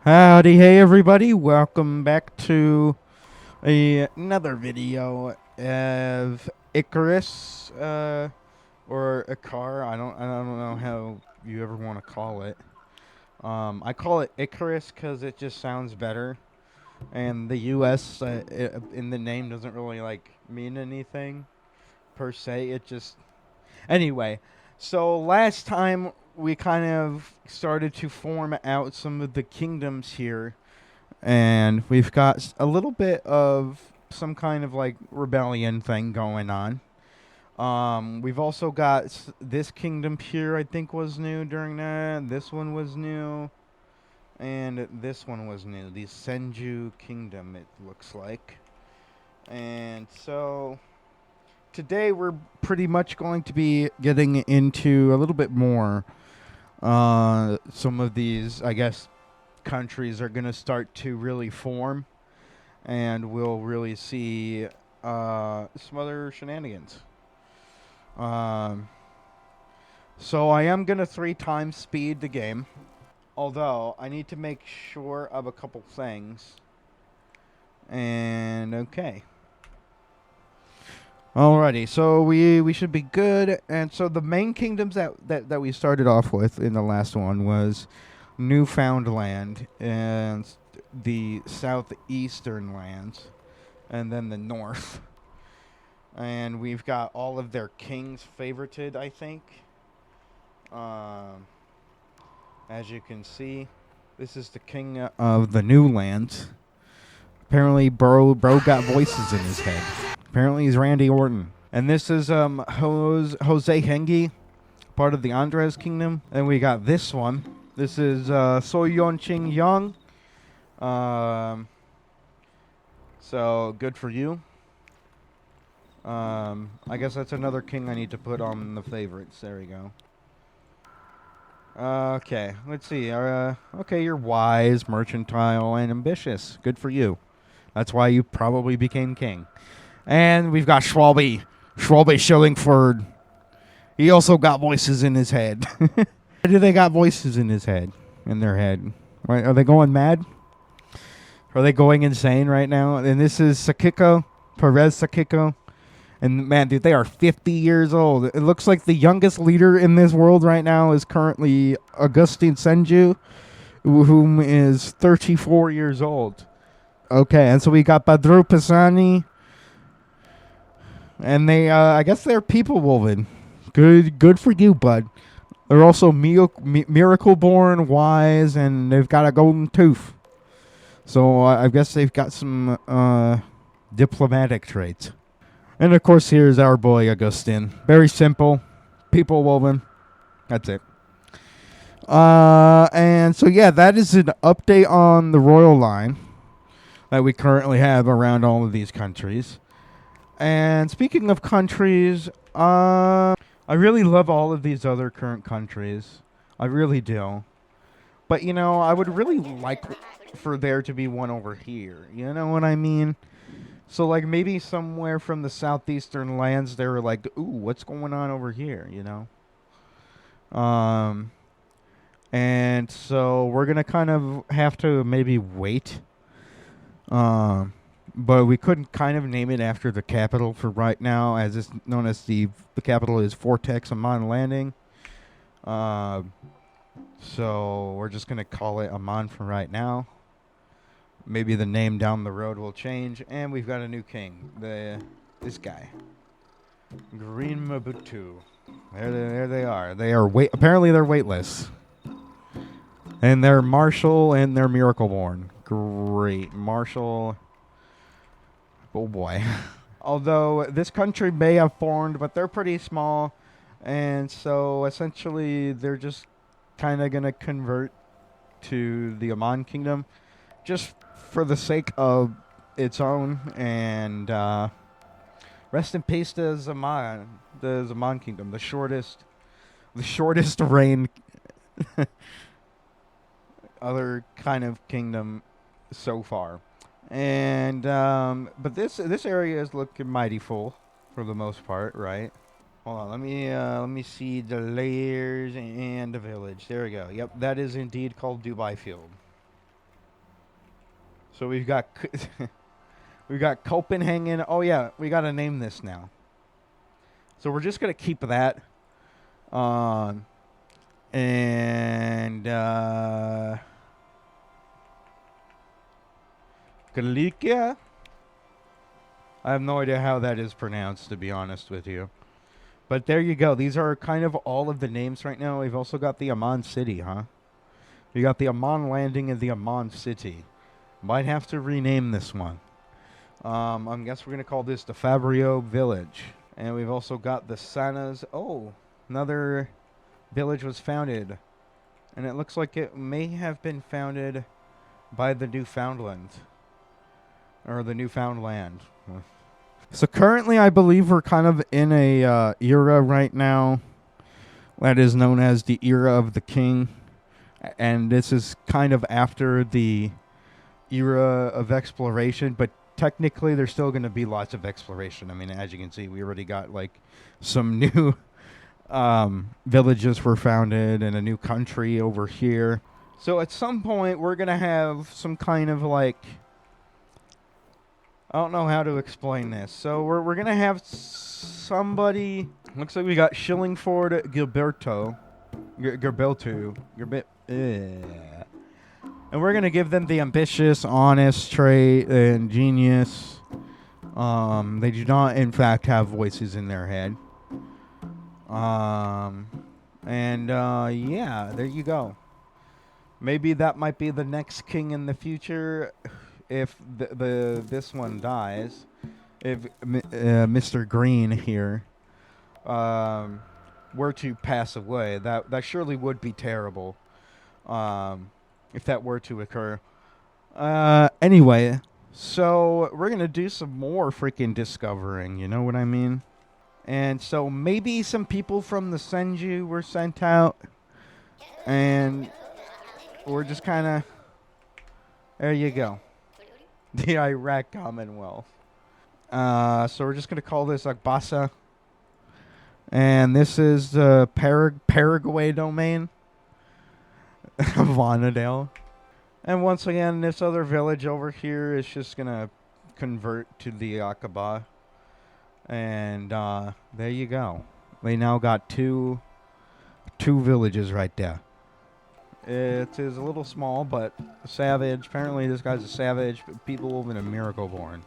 Howdy, hey everybody! Welcome back to another video of Icarus, or Icar. I don't know how you ever want to call it. I call it Icarus because it just sounds better, and the U.S. In the name doesn't really mean anything per se. It just anyway. So last time we kind of started to form out some of the kingdoms here, and we've got a little bit of some kind of rebellion thing going on. We've also got this kingdom here. I think was new during that. This one was new, and this one was new. The Senju Kingdom, it looks like. And so today we're pretty much going to be getting into a little bit more. Some of these, I guess, countries are going to start to really form, and we'll really see some other shenanigans. So I am going to 3 times speed the game, although I need to make sure of a couple things. And okay. Alrighty, so we should be good. And so the main kingdoms that we started off with in the last one was Newfoundland and the southeastern lands, and then the north. And we've got all of their kings favorited, I think. As you can see, this is the king of the new lands. Apparently, bro got voices in his head. Apparently, he's Randy Orton. And this is Jose Hengi, part of the Andres Kingdom. And we got this one. This is Soyeon Ching Young. So good for you. I guess that's another king I need to put on the favorites. There we go. Okay, let's see. Okay, you're wise, mercantile, and ambitious. Good for you. That's why you probably became king. And we've got Schwalbe Schillingford. He also got voices in his head. Why do they got voices in his head? In their head? Right? Are they going mad? Are they going insane right now? And this is Sakiko, Perez Sakiko. And man, dude, they are 50 years old. It looks like the youngest leader in this world right now is currently Augustine Senju, whom is 34 years old. Okay, and so we got Badru Pisani. And they, I guess they're people woven. Good for you, bud. They're also miracle born, wise, and they've got a golden tooth. So I guess they've got some diplomatic traits. And of course, here's our boy Augustine. Very simple, people woven. That's it. And so yeah, that is an update on the royal line that we currently have around all of these countries. And speaking of countries, I really love all of these other current countries. I really do. But, you know, I would really like for there to be one over here. You know what I mean? So, like, maybe somewhere from the southeastern lands, they were like, ooh, what's going on over here, you know? And so we're going to kind of have to maybe wait. But we couldn't kind of name it after the capital for right now, as it's known as the capital is Vortex Amman Landing. So we're just going to call it Amman for right now. Maybe the name down the road will change. And we've got a new king. This guy. Green Mabutu. There they are. They are apparently they're weightless. And they're martial and they're miracle born. Great. Martial. Oh boy. Although this country may have formed, but they're pretty small. And so essentially they're just kind of going to convert to the Amman Kingdom just for the sake of its own. And rest in peace to Zaman, the Zaman Kingdom, the shortest reign other kind of kingdom so far. And but this area is looking mighty full for the most part, right? Hold on, let me see the layers and the village. There we go. Yep, that is indeed called Dubai Field. So we've got we've got Copenhagen. Oh yeah, we got to name this now. So we're just gonna keep that. And Galicia. I have no idea how that is pronounced, to be honest with you. But there you go. These are kind of all of the names right now. We've also got the Amman City, huh? We got the Amman Landing and the Amman City. Might have to rename this one. I guess we're going to call this the Fabrio Village. And we've also got the Sanas. Oh, another village was founded. And it looks like it may have been founded by the Newfoundland. Or the Newfoundland. So currently I believe we're kind of in a era right now that is known as the Era of the King. And this is kind of after the era of exploration, but technically there's still going to be lots of exploration. I mean, as you can see, we already got like some new villages were founded and a new country over here. So at some point we're going to have some kind of like, I don't know how to explain this. So we're going to have somebody, looks like we got Shillingford Gilberto. And we're going to give them the ambitious, honest trait and genius. They do not, in fact, have voices in their head. Yeah, there you go. Maybe that might be the next king in the future if this one dies. If Mr. Green here were to pass away, that surely would be terrible. If that were to occur. Anyway, so we're going to do some more freaking discovering, you know what I mean? And so maybe some people from the Senju were sent out. And we're just kind of... There you go. The Iraq Commonwealth. So we're just going to call this Akbasa. And this is the Paraguay domain. Vonadale. And once again, this other village over here is just going to convert to the Aqaba. And there you go. They now got two villages right there. It is a little small, but savage. Apparently this guy's a savage. People live in a miracle born.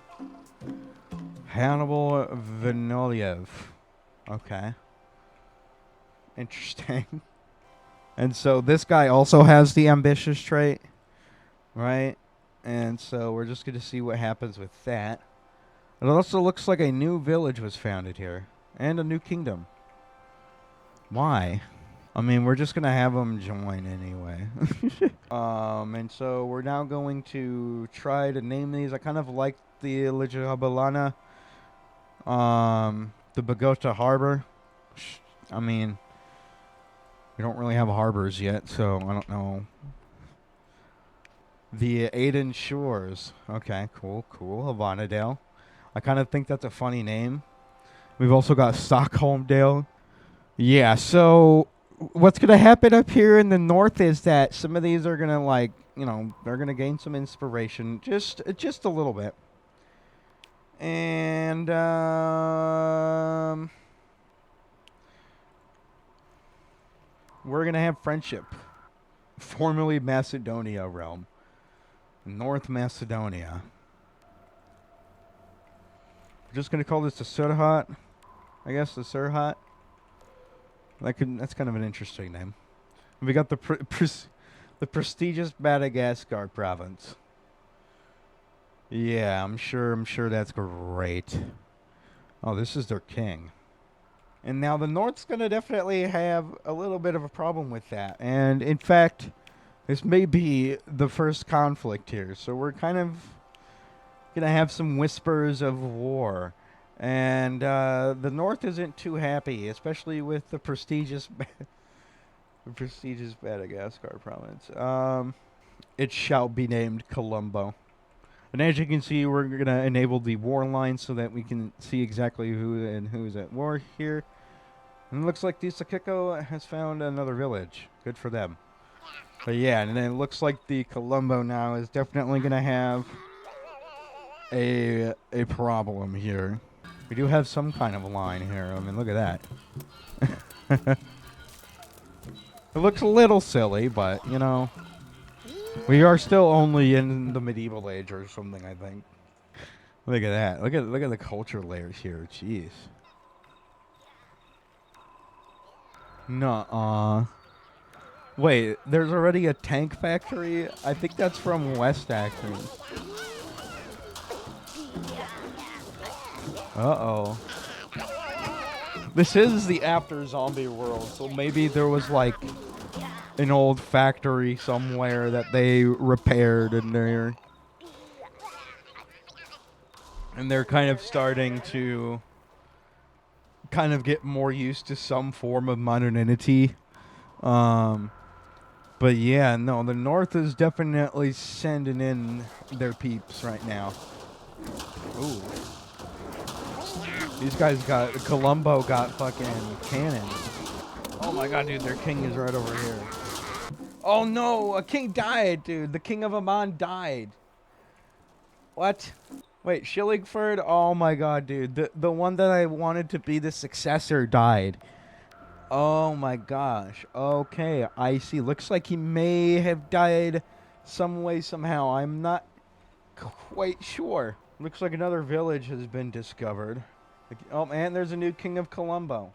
Hannibal Vinoliev. Okay. Interesting. And so this guy also has the ambitious trait, right? And so we're just going to see what happens with that. It also looks like a new village was founded here. And a new kingdom. Why? I mean, we're just going to have them join anyway. And so we're now going to try to name these. I kind of like the Lijabalana. The Bogota Harbor. I mean... We don't really have harbors yet, so I don't know. The Aden Shores. Okay, cool. Havanadale. I kind of think that's a funny name. We've also got Stockholmdale. Yeah, so what's going to happen up here in the north is that some of these are going to, like, you know, they're going to gain some inspiration. Just a little bit. And, we're going to have friendship. Formerly Macedonia realm. North Macedonia. We're just going to call this the Surhat. I guess the Surhat. That's kind of an interesting name. We got the prestigious Madagascar province. Yeah, I'm sure that's great. Oh, this is their king. And now the North's going to definitely have a little bit of a problem with that. And in fact, this may be the first conflict here. So we're kind of going to have some whispers of war. And the North isn't too happy, especially with the prestigious Madagascar province. It shall be named Colombo. And as you can see, we're going to enable the war line so that we can see exactly who's at war here. And it looks like the Sakiko has found another village. Good for them. But yeah, and then it looks like the Colombo now is definitely going to have a problem here. We do have some kind of a line here. I mean, look at that. It looks a little silly, but, you know, we are still only in the medieval age or something, I think. Look at that. Look at the culture layers here. Jeez. Nuh-uh. Wait, there's already a tank factory? I think that's from West, actually. Uh-oh. This is the after zombie world, so maybe there was, like, an old factory somewhere that they repaired in there. And they're kind of starting to kind of get more used to some form of modernity. But yeah, no, the North is definitely sending in their peeps right now. Ooh. These guys got, Colombo got fucking cannons. Oh my god, dude, their king is right over here. Oh no, a king died, dude. The king of Amman died. What? Wait, Schillingford? Oh my god, dude. The one that I wanted to be the successor died. Oh my gosh. Okay, I see. Looks like he may have died some way, somehow. I'm not quite sure. Looks like another village has been discovered. Oh man, there's a new king of Colombo.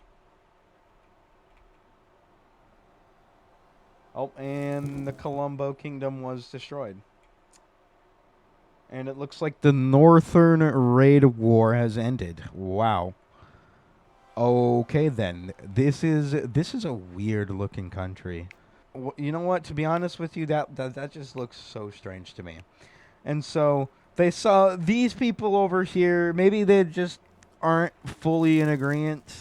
Oh, and the Colombo kingdom was destroyed. And it looks like the Northern Raid War has ended. Wow. Okay then. This is a weird looking country. You know what? To be honest with you, that just looks so strange to me. And so they saw these people over here. Maybe they just aren't fully in agreement.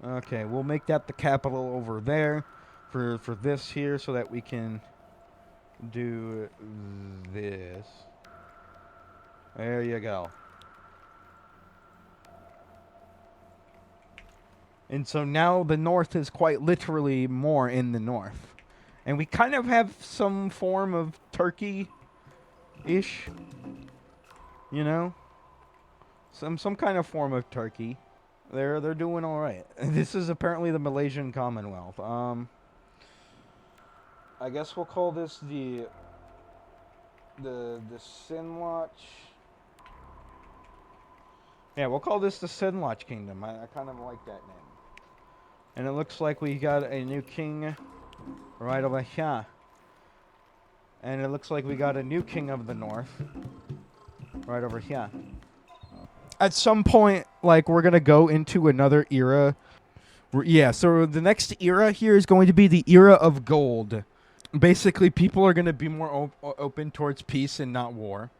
Okay, we'll make that the capital over there for this here, so that we can do this. There you go. And so now the North is quite literally more in the North. And we kind of have some form of Turkey-ish. You know? Some kind of form of Turkey. They're doing all right. This is apparently the Malaysian Commonwealth. I guess we'll call this the Sinloch. Yeah, we'll call this the Sinloch Kingdom. I kind of like that name. And it looks like we got a new king right over here. And it looks like we got a new king of the North right over here. At some point, like, we're going to go into another era. Yeah, so the next era here is going to be the era of gold. Basically, people are going to be more open towards peace and not war.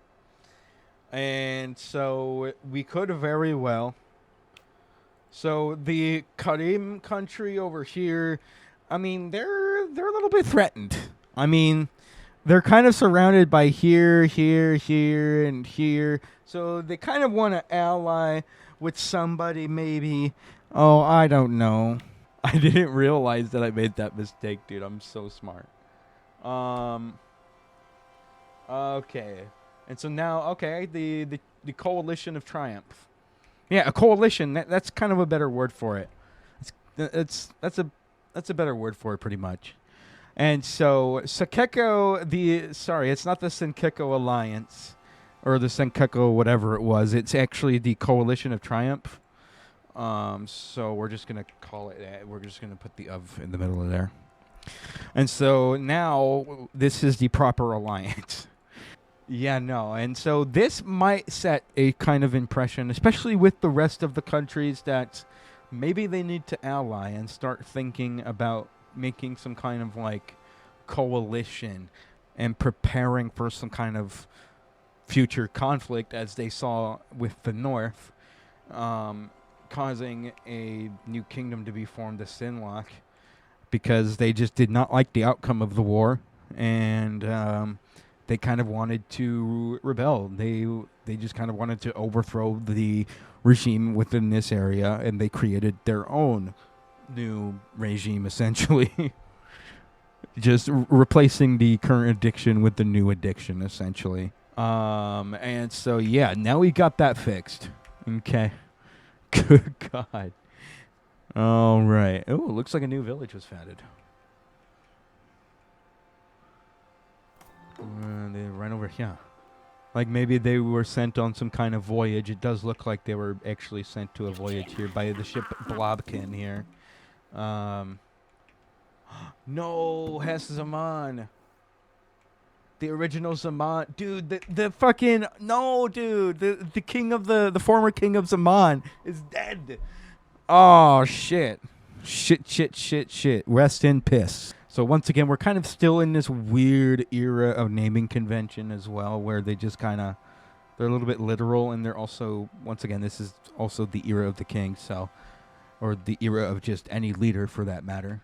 And so we could very well. So the Karim country over here, I mean, they're a little bit threatened. I mean, they're kind of surrounded by here, and here. So they kind of want to ally with somebody maybe. Oh, I don't know. I didn't realize that I made that mistake, dude. I'm so smart. Okay. And so now, okay, the Coalition of Triumph. Yeah, a coalition. That's kind of a better word for it. That's a better word for it, pretty much. And so Sakeko, sorry, it's not the Senkeko Alliance or the Senkeko whatever it was. It's actually the Coalition of Triumph. So we're just gonna call it. We're just gonna put the of in the middle of there. And so now this is the proper alliance. Yeah, no. And so this might set a kind of impression, especially with the rest of the countries, that maybe they need to ally and start thinking about making some kind of like coalition and preparing for some kind of future conflict, as they saw with the North, causing a new kingdom to be formed, the Sinloch, because they just did not like the outcome of the war, and they kind of wanted to rebel. They just kind of wanted to overthrow the regime within this area, and they created their own new regime, essentially. Just replacing the current addiction with the new addiction, essentially. And so yeah, now we got that fixed. Okay. Good God. All right. Oh, it looks like a new village was founded. They're right over here. Like maybe they were sent on some kind of voyage. It does look like they were actually sent to a voyage here by the ship Blobkin here. No, Hess Zaman. The original Zaman. Dude, the fucking... No, dude. The king of the former king of Zaman is dead. Oh, shit. Shit. Rest in piss. So once again, we're kind of still in this weird era of naming convention as well, where they just kind of... They're a little bit literal, and they're also... Once again, this is also the era of the king, so... Or the era of just any leader, for that matter.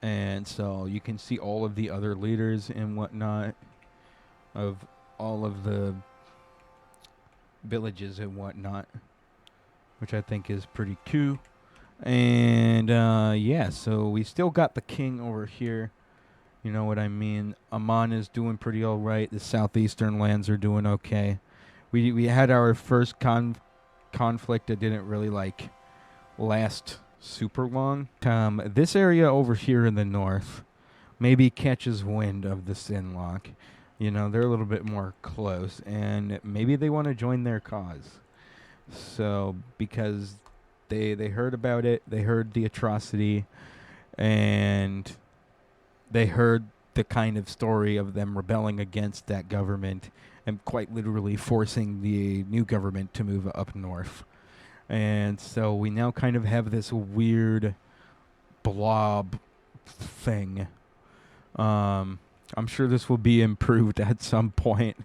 And so you can see all of the other leaders and whatnot of all of the villages and whatnot, which I think is pretty cool. And yeah, so we still got the king over here. You know what I mean? Amman is doing pretty all right. The southeastern lands are doing okay. We had our first conflict that didn't really last super long. This area over here in the north maybe catches wind of the Sinlock. You know, they're a little bit more close, and maybe they want to join their cause. So, because they heard about it, they heard the atrocity, and they heard the kind of story of them rebelling against that government and quite literally forcing the new government to move up north. And so we now kind of have this weird blob thing. I'm sure this will be improved at some point.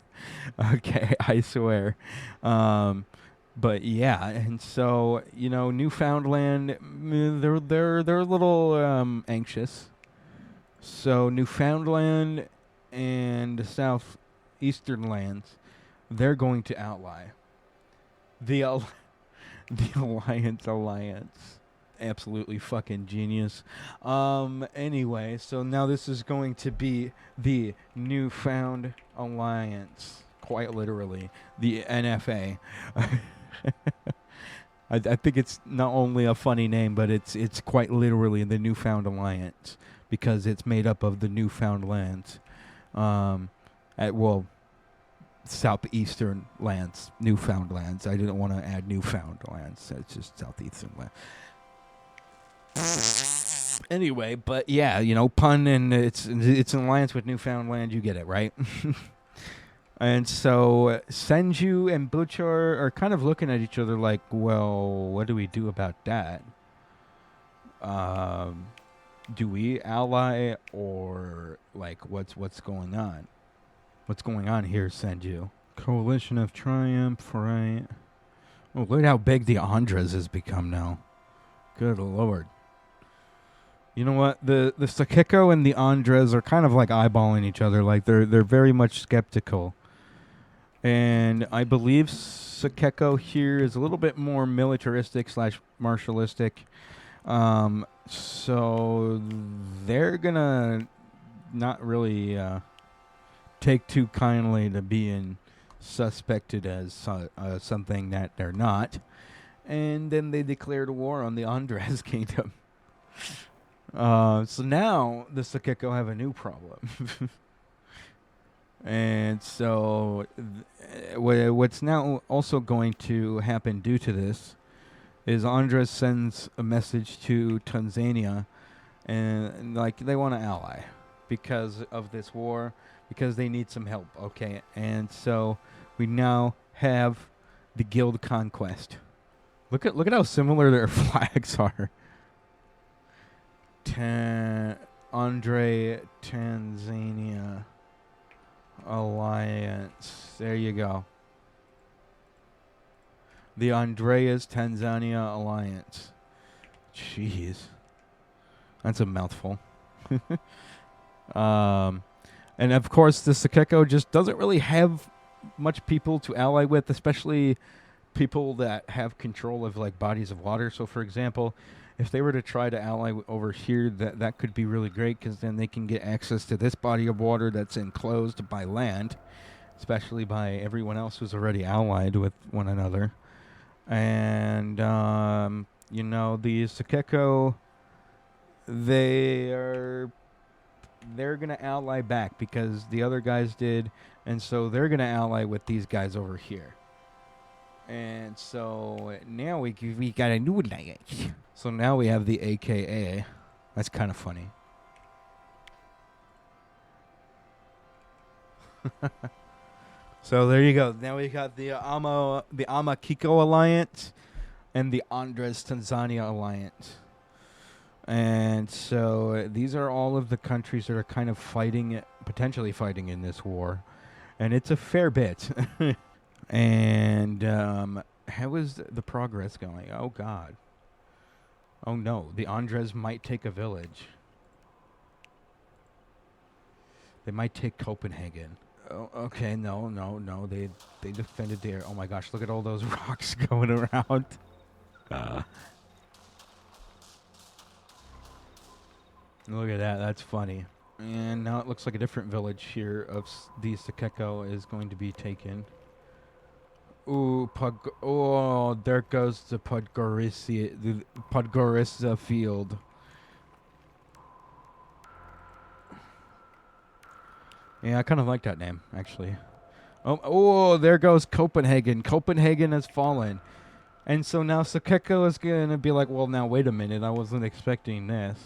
Okay, I swear. But yeah, and so, you know, Newfoundland, they're a little anxious. So Newfoundland and the southeastern lands, they're going to ally. The Alliance. Absolutely fucking genius. Anyway, so now this is going to be the Newfound Alliance. Quite literally. The NFA. I think it's not only a funny name, but it's quite literally the Newfound Alliance. Because it's made up of the Newfound lands. Southeastern lands, Newfoundlands. I didn't want to add Newfoundlands. It's just southeastern land. Anyway, but yeah, you know, pun, and it's an alliance with Newfoundland. You get it, right? And so Senju and Butcher are kind of looking at each other like, well, what do we do about that? Do we ally, or what's going on? What's going on here, Senju? Coalition of Triumph, right? Oh, look at how big the Andres has become now. Good lord. You know what? The Sakiko and the Andres are kind of like eyeballing each other. Like they're very much skeptical. And I believe Sakiko here is a little bit more militaristic / martialistic. So they're gonna not really take too kindly to being suspected as something that they're not. And then they declared war on the Andres Kingdom. So now the Sakiko have a new problem. And so what's now also going to happen due to this is Andres sends a message to Tanzania, and they want to ally because of this war, because they need some help, okay? And so we now have the Guild Conquest. Look at how similar their flags are. Andre Tanzania Alliance. There you go. The Andreas Tanzania Alliance. Jeez. That's a mouthful. And of course, the Sakiko just doesn't really have much people to ally with, especially people that have control of bodies of water. So, for example, if they were to try to ally over here, that could be really great, because then they can get access to this body of water that's enclosed by land, especially by everyone else who's already allied with one another. And you know, the Sakeko, they're gonna ally back because the other guys did, and so they're gonna ally with these guys over here. And so now we got a new alliance. So now we have the AKA. That's kind of funny. So there you go. Now we got the Amakiko Alliance and the Andres Tanzania Alliance. And so these are all of the countries that are kind of fighting, potentially fighting in this war. And it's a fair bit. And how is the progress going? Oh, God. Oh, no. The Andres might take a village. They might take Copenhagen. Oh, okay, no. They defended there. Oh, my gosh. Look at all those rocks going around. Look at that. That's funny. And now it looks like a different village here of the Sakeko is going to be taken. Ooh, there goes the Podgorica field. Yeah, I kind of like that name, actually. Oh, there goes Copenhagen. Copenhagen has fallen. And so now Sakeko is going to be like, well, now, wait a minute. I wasn't expecting this.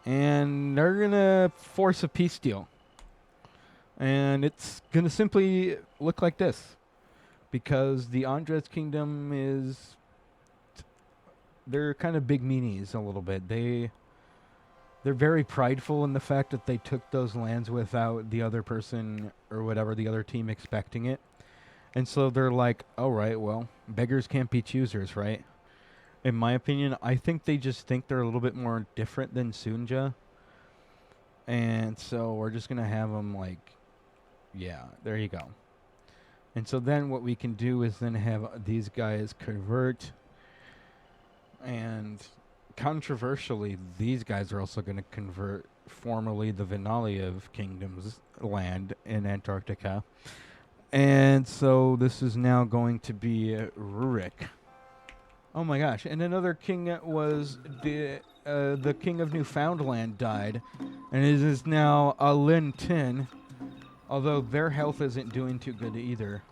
And they're going to force a peace deal. And it's going to simply look like this. Because the Andres Kingdom is... They're kind of big meanies a little bit. They're very prideful in the fact that they took those lands without the other person or whatever, the other team expecting it. And so they're like, all right, well, beggars can't be choosers, right? In my opinion, I think they just think they're a little bit more different than Sunja. And so we're just going to have them like, yeah, there you go. And so then what we can do is then have these guys convert. And controversially, these guys are also going to convert formerly the Vinaliav Kingdom's land in Antarctica. And so this is now going to be Rurik. Oh my gosh, and another king was the king of Newfoundland died. And it is now Alin Tin, although their health isn't doing too good either.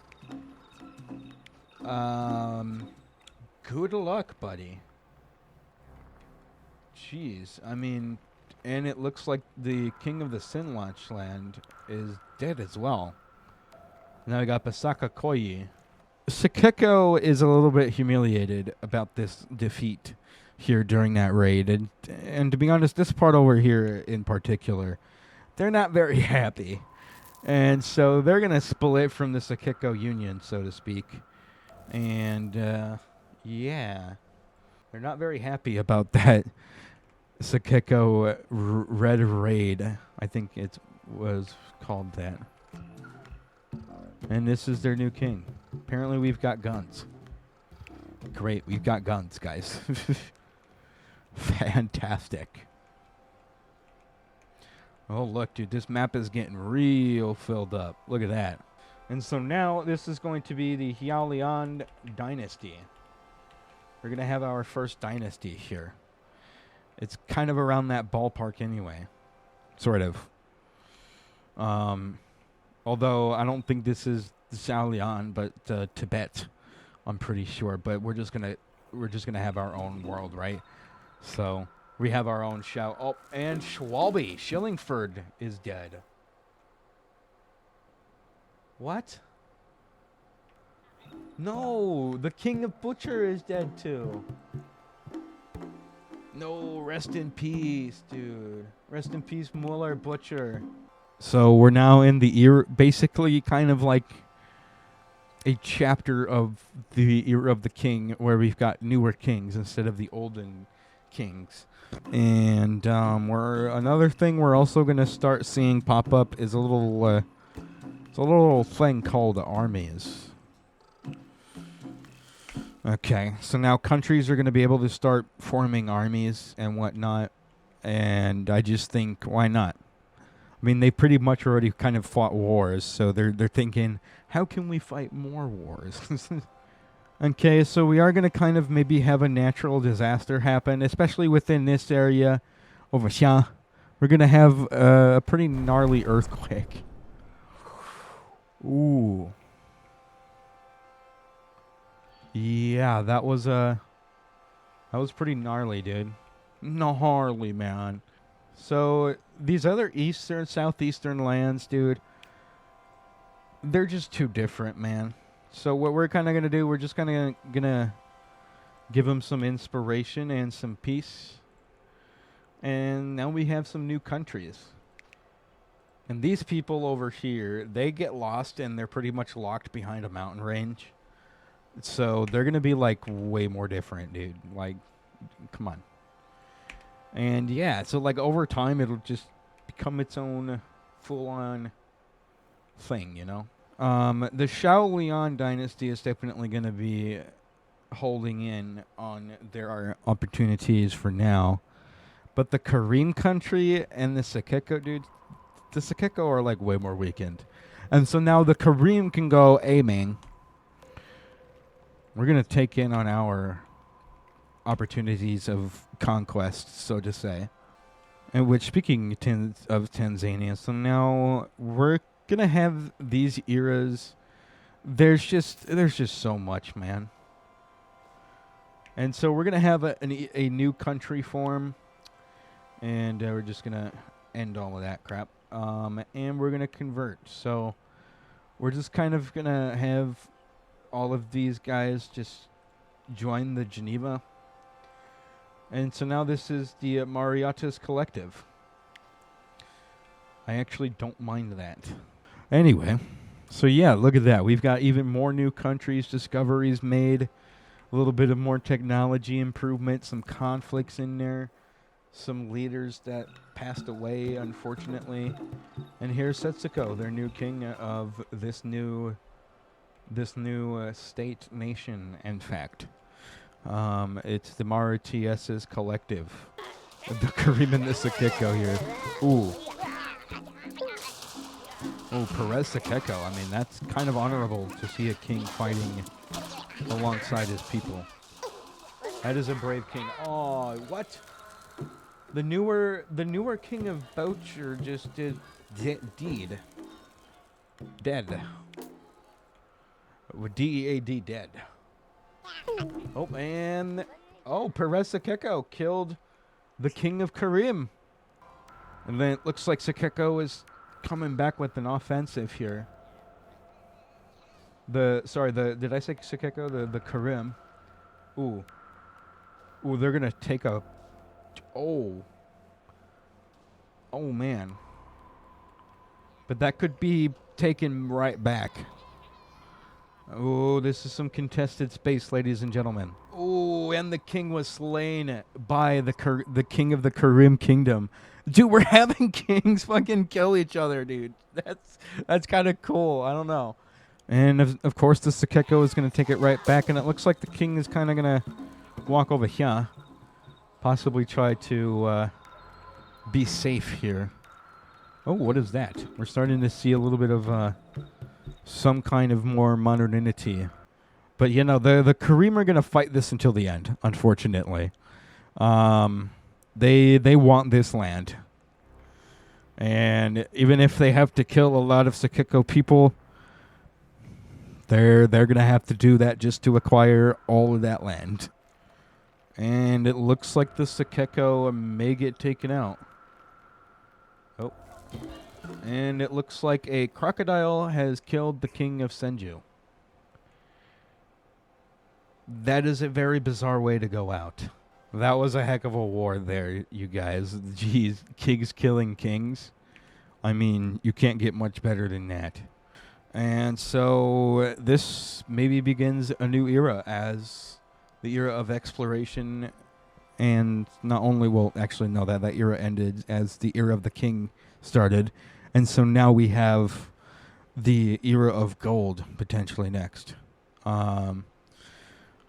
Good luck, buddy. Jeez, I mean, and it looks like the king of the Sinlach land is dead as well. Now we got Pasaka Koyi. Sakeko is a little bit humiliated about this defeat here during that raid. And to be honest, this part over here in particular, they're not very happy. And so they're going to split from the Sakeko Union, so to speak. And, yeah, they're not very happy about that Sakeko Red Raid. I think it was called that. And this is their new king. Apparently we've got guns. Great, we've got guns, guys. Fantastic. Oh, look, dude, this map is getting real filled up. Look at that. And so now this is going to be the Lian dynasty. We're going to have our first dynasty here. It's kind of around that ballpark anyway. Sort of. Although I don't think this is the Lian, but Tibet. I'm pretty sure. But we're just gonna have our own world, right? So we have our own shout. Oh, and Schwalbe, Schillingford is dead. What? No, the King of Butcher is dead too. No, rest in peace, dude. Rest in peace, Mueller Butcher. So we're now in the era, basically kind of like a chapter of the era of the king where we've got newer kings instead of the olden kings. And another thing we're also going to start seeing pop up is a little thing called armies. Okay, so now countries are going to be able to start forming armies and whatnot, and I just think, why not? I mean, they pretty much already kind of fought wars, so they're thinking, how can we fight more wars? Okay, so we are going to kind of maybe have a natural disaster happen, especially within this area over here. We're going to have a pretty gnarly earthquake. Ooh. Yeah, that was pretty gnarly, dude. Gnarly, man. So these other eastern, southeastern lands, dude, they're just too different, man. So what we're kind of gonna do, we're just kind of gonna give them some inspiration and some peace, and now we have some new countries. And these people over here, they get lost and they're pretty much locked behind a mountain range. So they're going to be like way more different, dude. Like, come on. And yeah, so like over time, it'll just become its own full-on thing, you know? The Shaolian dynasty is definitely going to be holding in on their opportunities for now. But the Kareem country and the Sakeko, dude, the Sakeko are like way more weakened. And so now the Kareem can go, hey, man, we're going to take in on our opportunities of conquest, so to say. And which, speaking of Tanzania, so now we're going to have these eras. There's just so much, man. And so we're going to have a new country form. And we're just going to end all of that crap. And we're going to convert. So we're just kind of going to have all of these guys just join the Geneva. And so now this is the Mariatas Collective. I actually don't mind that. Anyway, so yeah, look at that. We've got even more new countries, discoveries made, a little bit of more technology improvement, some conflicts in there, some leaders that passed away, unfortunately. And here's Setsuko, their new king of this new state nation, in fact. It's the Mariatas Collective. The Kareem and the Sakeko here. Ooh. Oh, Perez Sakeko. I mean, that's kind of honorable to see a king fighting alongside his people. That is a brave king. Oh, what? The newer king of Boucher just did deed. Dead. With D-E-A-D, dead. Oh, and Perez Sakeko killed the king of Kareem. And then it looks like Sakeko is coming back with an offensive here. Did I say Sakeko? The Kareem. Ooh, they're gonna take a. Oh man. But that could be taken right back. Oh, this is some contested space, ladies and gentlemen. Oh, and the king was slain by the king of the Kareem kingdom. Dude, we're having kings fucking kill each other, dude. That's kind of cool. I don't know. And of course, the Sakeko is going to take it right back, and it looks like the king is kind of going to walk over here, possibly try to be safe here. Oh, what is that? We're starting to see a little bit of some kind of more modernity. But, you know, the Kareem are going to fight this until the end, unfortunately. They want this land. And even if they have to kill a lot of Sakeko people, they're going to have to do that just to acquire all of that land. And it looks like the Sakeko may get taken out. Oh. And it looks like a crocodile has killed the king of Senju. That is a very bizarre way to go out. That was a heck of a war there, you guys. Jeez, kings killing kings. I mean, you can't get much better than that. And so this maybe begins a new era as the era of exploration. And not only, well, actually, no, that era ended as the era of the king started. And so now we have the era of gold potentially next.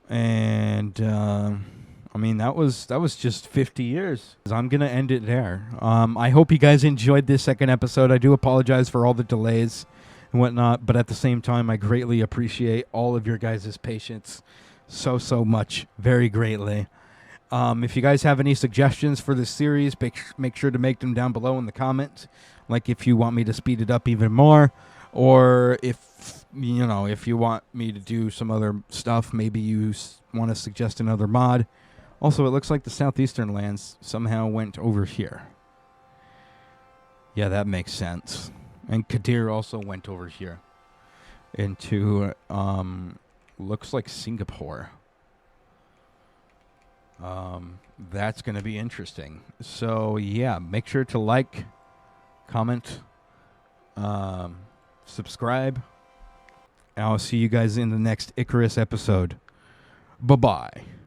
And I mean, that was just 50 years. I'm gonna end it there. I hope you guys enjoyed this second episode. I do apologize for all the delays and whatnot, but at the same time, I greatly appreciate all of your guys' patience so much, very greatly. If you guys have any suggestions for this series, make sure to make them down below in the comments. Like if you want me to speed it up even more, or if you want me to do some other stuff, maybe you want to suggest another mod. Also, it looks like the southeastern lands somehow went over here. Yeah, that makes sense. And Kadir also went over here into looks like Singapore. That's going to be interesting. So, yeah, make sure to like, comment, subscribe. And I'll see you guys in the next Icarus episode. Bye-bye.